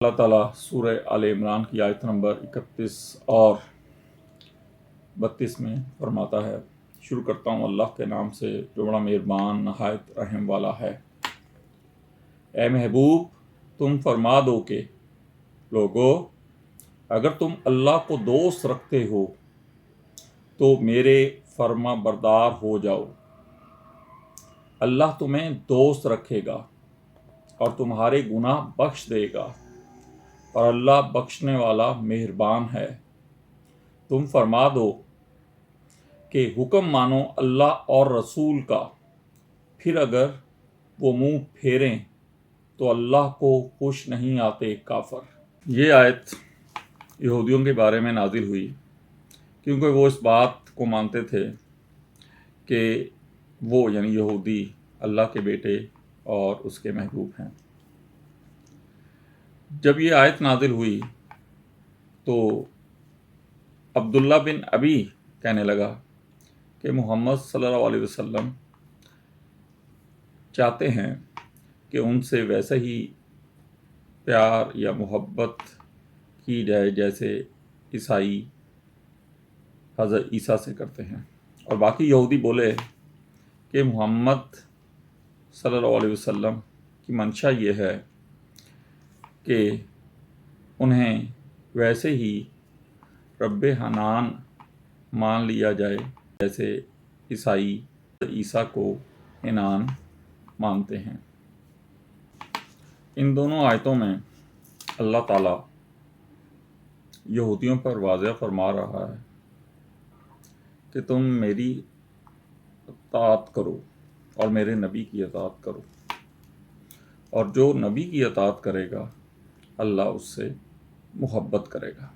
اللہ تعالیٰ سورہ آل عمران کی آیت نمبر 31 اور 32 میں فرماتا ہے، شروع کرتا ہوں اللہ کے نام سے جو بڑا مہربان نہایت رحم والا ہے۔ اے محبوب، تم فرما دو کہ لوگو، اگر تم اللہ کو دوست رکھتے ہو تو میرے فرما بردار ہو جاؤ۔ اللہ تمہیں دوست رکھے گا اور تمہارے گناہ بخش دے گا، اور اللہ بخشنے والا مہربان ہے۔ تم فرما دو کہ حکم مانو اللہ اور رسول کا، پھر اگر وہ منہ پھیریں تو اللہ کو خوش نہیں آتے کافر۔ یہ آیت یہودیوں کے بارے میں نازل ہوئی کیونکہ وہ اس بات کو مانتے تھے کہ وہ یعنی یہودی اللہ کے بیٹے اور اس کے محبوب ہیں۔ جب یہ آیت نازل ہوئی تو عبداللہ بن ابی کہنے لگا کہ محمد صلی اللہ علیہ وسلم چاہتے ہیں کہ ان سے ویسا ہی پیار یا محبت کی جائے جیسے عیسائی حضرت عیسیٰ سے کرتے ہیں، اور باقی یہودی بولے کہ محمد صلی اللہ علیہ وسلم کی منشا یہ ہے کہ انہیں ویسے ہی رب حنان مان لیا جائے جیسے عیسائی عیسیٰ کو حنان مانتے ہیں۔ ان دونوں آیتوں میں اللہ تعالیٰ یہودیوں پر واضح فرما رہا ہے کہ تم میری اطاعت کرو اور میرے نبی کی اطاعت کرو، اور جو نبی کی اطاعت کرے گا اللہ اس سے محبت کرے گا۔